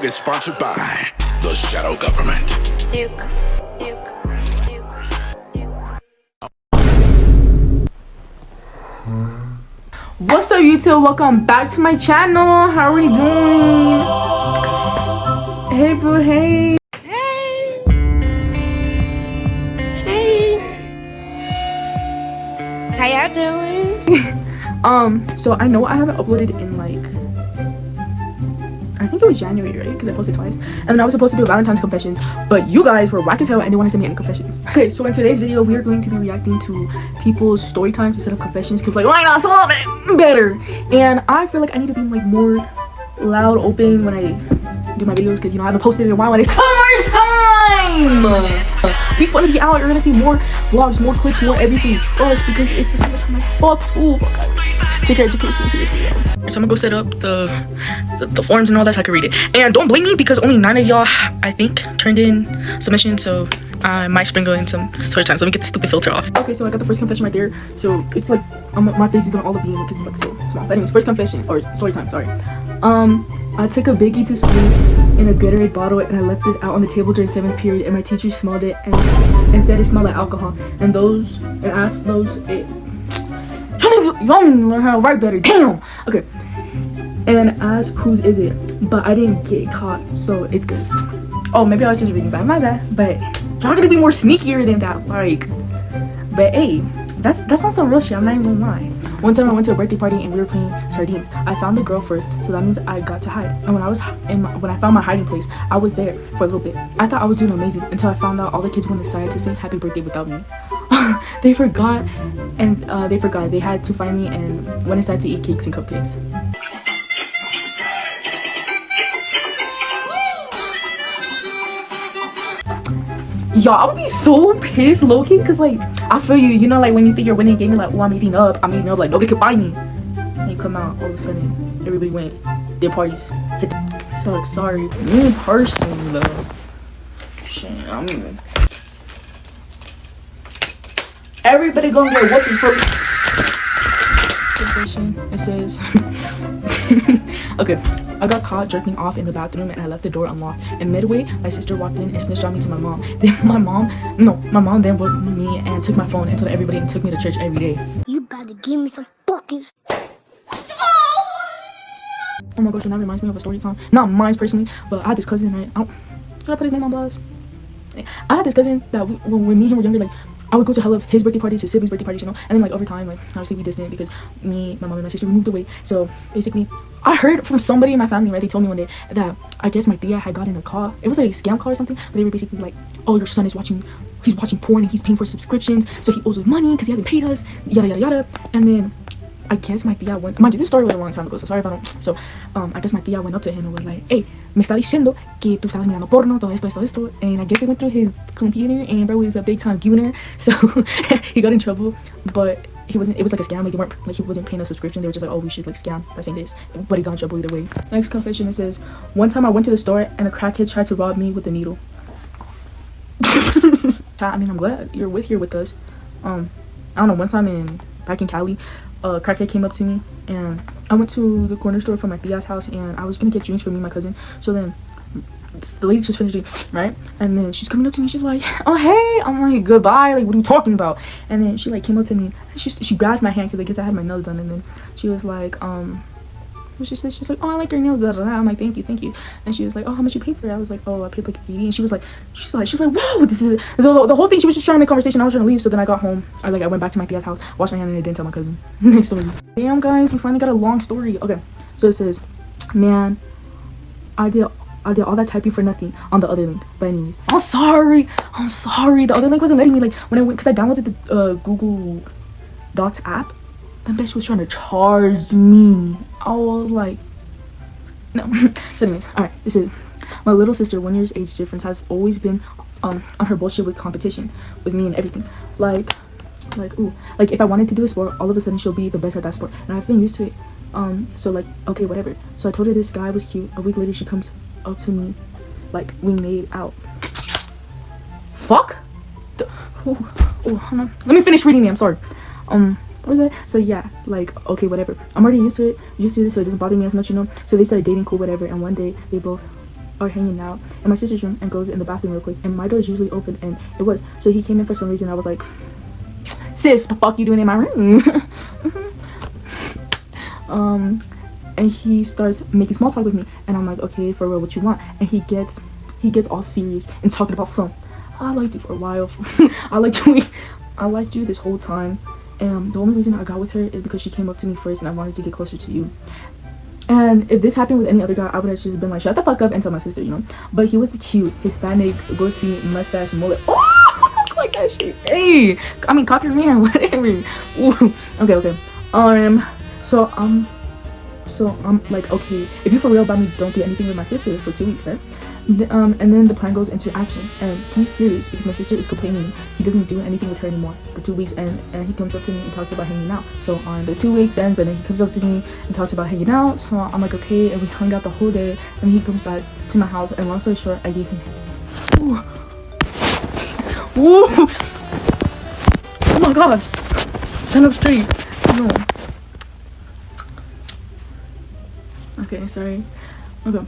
is sponsored by the Shadow Government. What's up, YouTube? Welcome back to my channel. How are we doing? Hey, boo. Hey. How y'all doing? So I know I haven't uploaded in like, I think it was January, right? Because I posted twice. And then I was supposed to do Valentine's confessions, but you guys were whack as hell and didn't want to send me any confessions. Okay, so in today's video, we are going to be reacting to people's story times instead of confessions, because like, why not some of it better? And I feel like I need to be like more loud, open when I do my videos, because you know I haven't posted in a while and it's summertime. Be fun to be out. You're gonna see more vlogs, more clips, more everything. Trust, because it's the summertime. Like, fuck school, fuck take your education seriously. So I'm gonna go set up the forms and all that so I can read it. And don't blame me because only 9 of y'all, I think, turned in submissions, so I might sprinkle in some story times. Let me get the stupid filter off. Okay, so I got the first confession right there. So it's like my face is gonna all up be in because it's like so small. But anyways, first confession or story time. Sorry. I took a biggie to school in a Gatorade bottle and I left it out on the table during 7th period, and my teacher smelled it and said it smelled like alcohol. And asked those. You don't learn how to write better. Damn. Okay. And asked whose is it, but I didn't get caught, so it's good. Oh, maybe I was just reading bad. My bad. But y'all gonna be more sneakier than that. Like, but hey, that's not some real shit. I'm not even gonna lie. One time I went to a birthday party and we were playing sardines. I found the girl first, so that means I got to hide. And when I found my hiding place, I was there for a little bit. I thought I was doing amazing until I found out all the kids went inside to sing happy birthday without me. They forgot, and they had to find me and went inside to eat cakes and cupcakes. Yo, I would be so pissed, low-key, because like I feel you know, like when you think you're winning a game, you're like, oh, I'm eating up, like nobody can find me. And you come out, all of a sudden everybody went their parties. So sorry, me personally though, shit, I'm even. Everybody gonna get whooping for confession. It says okay, I got caught jerking off in the bathroom and I left the door unlocked, and midway my sister walked in and snitched on me to my mom. Then my mom then woke me and took my phone and told everybody and took me to church every day. You better give me some fucking. Oh my gosh, that reminds me of a story time. Not mine personally, but I had this cousin, right? Should I put his name on blast? I had this cousin that when me and him were younger, like I would go to hell of his birthday parties, his siblings' birthday parties, you know, and then like over time, like obviously we distant because me, my mom, and my sister, we moved away. So basically, I heard from somebody in my family, right? They told me one day that I guess my tia had gotten a call. It was like a scam call or something. But they were basically like, "Oh, your son is watching porn and he's paying for subscriptions, so he owes us money because he hasn't paid us." Yada yada yada. And then I guess my tia went. Mind you, this story was a long time ago, so sorry if I don't. So I guess my tia went up to him and was like, "Hey, me está diciendo que tú estabas mirando porno, todo esto." And I guess they went through his computer, and bro was a big time gooner, so he got in trouble. But he wasn't. It was like a scam. Like they weren't like he wasn't paying a subscription. They were just like, "Oh, we should like scam by saying this." But he got in trouble either way. Next confession, it says, one time I went to the store and a crackhead tried to rob me with a needle. I mean, I'm glad you're here with us. I don't know. One time back in Cali, a crackhead came up to me and I went to the corner store from my tia's house and I was gonna get drinks for me and my cousin. So then the lady just finished it, right? And then she's coming up to me, she's like, "Oh hey." I'm like, "Goodbye, like what are you talking about?" And then she like came up to me, she grabbed my hand because I guess I had my nails done, and then she was like, she's like, "Oh, I like your nails, da, da, da." I'm like, thank you. And she was like, "Oh, how much you paid for it?" I was like, "Oh, I paid like 80. And she's like, "Whoa, this is the whole thing." She was just trying to make conversation. I was trying to leave. So then I got home. I went back to my tia's house, washed my hand, and I didn't tell my cousin. Next story. Damn guys, we finally got a long story. Okay, so it says, man, I did all that typing for nothing on the other link. But anyways, I'm sorry. The other link wasn't letting me, like when I went, because I downloaded the Google Docs app. That bitch was trying to charge me. I was like, no. So anyways, alright, this is my little sister, 1 year's age difference, has always been on her bullshit with competition with me and everything. Like if I wanted to do a sport, all of a sudden she'll be the best at that sport, and I've been used to it. So like, okay, whatever. So I told her this guy was cute. A week later she comes up to me, like we made out. Fuck. Hold on. Let me finish reading it. I'm sorry. What was that? So yeah, like, okay, whatever. I'm already used to this, so it doesn't bother me as much, you know. So they started dating, cool, whatever. And one day they both are hanging out in my sister's room and goes in the bathroom real quick, and my door is usually open, and it was. So he came in for some reason. I was like, sis, what the fuck you doing in my room? And he starts making small talk with me, and I'm like, okay, for real, what you want? And he gets all serious and talking about some. I liked you for a while. I liked you this whole time, and the only reason I got with her is because she came up to me first, and I wanted to get closer to you. And if this happened with any other guy, I would have just been like, shut the fuck up and tell my sister, you know. But he was cute, Hispanic, goatee, mustache, mullet. Oh, like that shit. Hey, I mean, copy your man, whatever. Ooh. Okay. So I'm like, okay, if you for real about me, don't do anything with my sister for 2 weeks, right? And then the plan goes into action, and he's serious because my sister is complaining he doesn't do anything with her anymore for 2 weeks, and he comes up to me and talks about hanging out. So on the 2 weeks ends, and then he comes up to me and talks about hanging out. So I'm like, okay, and we hung out the whole day, and he comes back to my house, and long story short, I gave him ooh. Oh my gosh, stand up straight. No. Okay, sorry. Okay.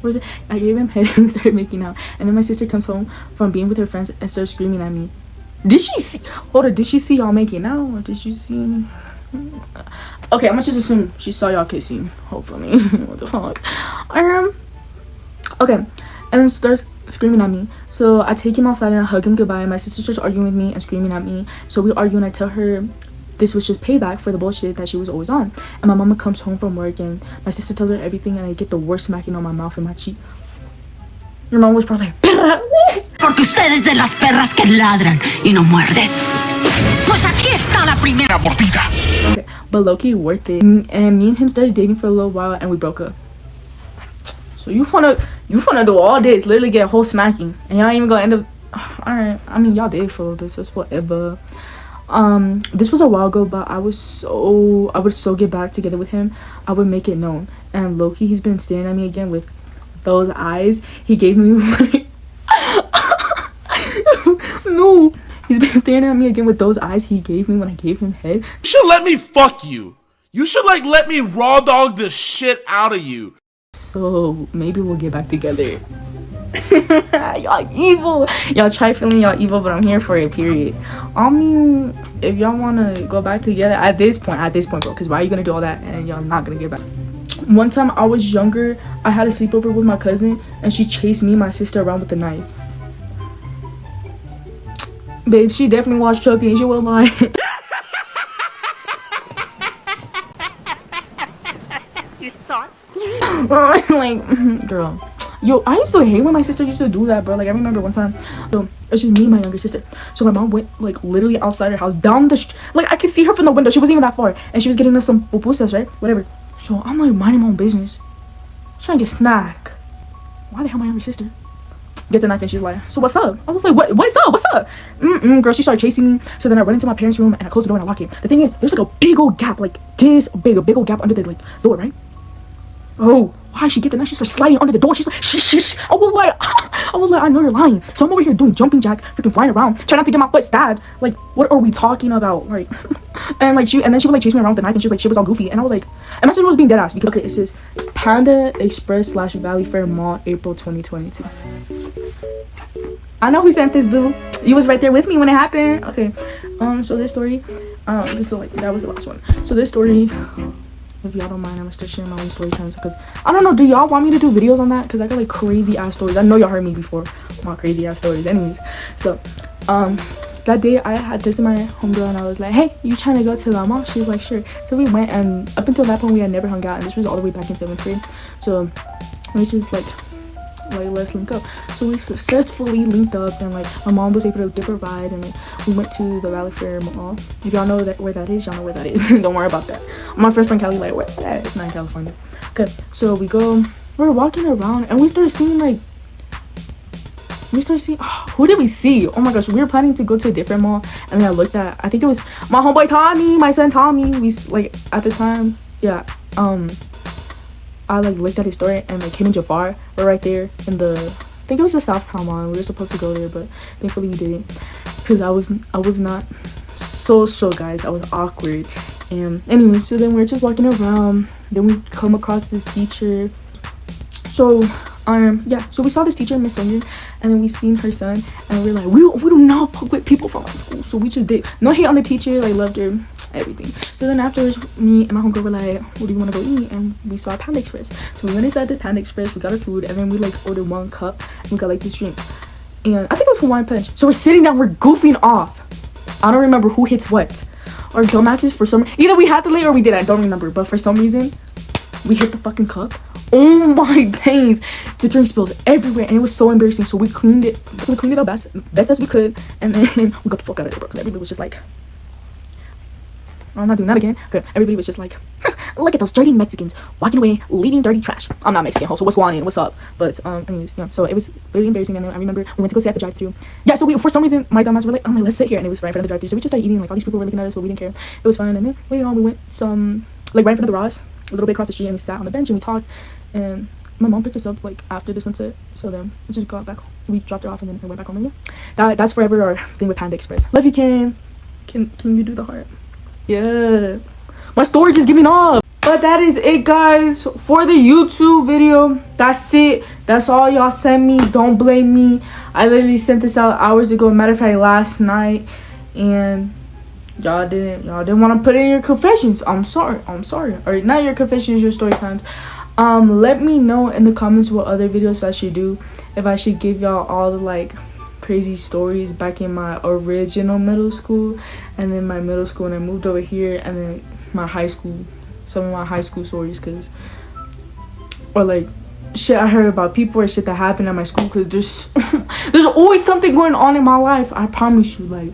Where's it? I gave him head and we started making out. And then my sister comes home from being with her friends and starts screaming at me. Did she see? Hold on, did she see y'all making out? Or did you see? Okay, I'm gonna just assume she saw y'all kissing. Hopefully. What the fuck? Okay. And then starts screaming at me. So I take him outside and I hug him goodbye. My sister starts arguing with me and screaming at me. So we argue and I tell her this was just payback for the bullshit that she was always on. And my mama comes home from work and my sister tells her everything, and I get the worst smacking on my mouth and my cheek. Your mom was probably like, perra. Porque ustedes de las perras que ladran y no muerden. Pues aquí está la primera mordida. Okay, but low-key worth it. And me and him started dating for a little while and we broke up. So you finna do all this, literally get a whole smacking, and y'all ain't even gonna end up. Alright, I mean, y'all dated for a little bit, so it's whatever. This was a while ago, but I would so get back together with him. I would make it known. And low-key, he's been staring at me again with those eyes he gave me when no, he's been staring at me again with those eyes he gave me when I gave him head. You should let me fuck you. You should like let me raw dog the shit out of you. So maybe we'll get back together. Y'all evil. Y'all try feeling y'all evil, but I'm here for it, period. I mean, if y'all wanna go back together at this point, bro, because why are you gonna do all that and y'all not gonna get back? One time I was younger, I had a sleepover with my cousin and she chased me and my sister around with a knife. Babe, she definitely watched Chucky and she was like like, girl. Yo, I used to hate when my sister used to do that, bro. Like, I remember one time, it was just me and my younger sister. So my mom went, like, literally outside her house, down the like, I could see her from the window. She wasn't even that far. And she was getting us some pupusas, right? Whatever. So I'm, like, minding my own business. Trying to get snack. Why the hell my younger sister gets a knife and she's like, so what's up? I was like, what's up? Girl, she started chasing me. So then I run into my parents' room and I close the door and I lock it. The thing is, there's, like, a big old gap, like, this big, a big old gap under the, like, door, right? Oh, why she get the knife? She starts sliding under the door. She's like, shh. I was like, I know you're lying. So I'm over here doing jumping jacks, freaking flying around, trying not to get my foot stabbed. Like, what are we talking about? Like, and then she would like chase me around with the knife, and she was like, shit was all goofy. And I was like, and my sister was being dead ass because okay, it says Panda Express / Valley Fair Mall, April 2022. I know who sent this, boo. You was right there with me when it happened. Okay, so this story, this is like that was the last one. So this story. If y'all don't mind, I'm gonna start sharing my own story times because I don't know, do y'all want me to do videos on that? Because I got like crazy ass stories. I know y'all heard me before, my crazy ass stories. Anyways, so that day I had texted my homegirl and I was like, hey, you trying to go to the mall? She was like, sure. So we went, and up until that point we had never hung out, and this was all the way back in 7th grade. So we just like let's link up. So we successfully linked up, and like my mom was able to give her a ride, and like we went to the Valley Fair Mall. If y'all know where that is, y'all know where that is. Don't worry about that. My first friend Callie like, where that? It's not in California. Okay, so we're walking around and we started seeing who did we see? Oh my gosh, we were planning to go to a different mall, and then I looked at, I think it was my homeboy Tommy, my son Tommy. We like at the time, yeah, I like looked at his story, and like him and Jafar were right there in the, I think it was the Southtown Mall. We were supposed to go there, but thankfully we didn't, because I was not so guys. I was awkward. And anyway, so then we're just walking around. Then we come across this teacher. So yeah, so we saw this teacher, Miss Sonia, and then we seen her son, and we are like, we do not fuck with people from our school. So we just did. No hate on the teacher, like loved her, everything. So then afterwards, me and my homegirl were like, what do you want to go eat? And we saw a Panda Express. So we went inside the Panda Express, we got our food, and then we like ordered 1 cup, and we got like this drink. And I think it was Hawaiian Punch. So we're sitting down, we're goofing off. I don't remember who hits what. Our dumbasses, for some, either we had the late or we did, I don't remember. But for some reason, we hit the fucking cup. Oh my days, the drink spills everywhere, and it was so embarrassing. So we cleaned it up best as we could, and then we got the fuck out of there, bro. Because everybody was just like, I'm not doing that again. Okay, everybody was just like, look at those dirty Mexicans walking away, leaving dirty trash. I'm not Mexican, so what's going on? What's up? But anyways, yeah. So it was really embarrassing, and then I remember we went to go sit at the drive-thru. Yeah, so we, for some reason, my dumbass were like, let's sit here, and it was right in front of the drive-thru. So we just started eating. Like all these people were looking at us, but we didn't care. It was fun, and then later on we went some like right in front of the Ross, a little bit across the street, and we sat on the bench and we talked. And my mom picked us up like after the sunset, so then we just got back. We dropped her off and then we went back home. And yeah, that's forever our thing with Panda Express. Love you, Karen. Can you do the heart? Yeah, my storage is giving up. But that is it, guys, for the YouTube video. That's it. That's all y'all sent me. Don't blame me. I literally sent this out hours ago. Matter of fact, last night, and y'all didn't want to put in your confessions. I'm sorry. Or not your confessions, your story times. Let me know in the comments what other videos I should do. If I should give y'all all the like crazy stories back in my original middle school, and then my middle school when I moved over here, and then my high school, some of my high school stories, or like shit I heard about people or shit that happened at my school, because there's always something going on in my life, I promise you. Like,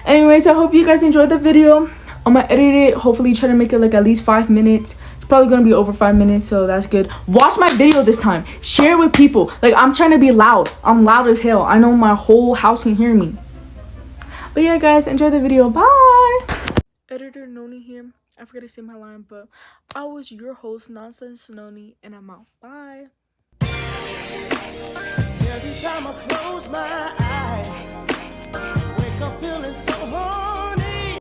anyways, I hope you guys enjoyed the video. I'm gonna edit it, hopefully try to make it like at least 5 minutes. It's probably gonna be over 5 minutes, so that's good. Watch my video this time, share it with people. Like, I'm trying to be loud. I'm loud as hell. I know my whole house can hear me. But yeah, guys, enjoy the video. Bye. Editor Noni here. I forgot to say my line, but I was your host, Nonsense Noni, and I'm out. Bye. Every time I close my eyes, wake up feeling so hard.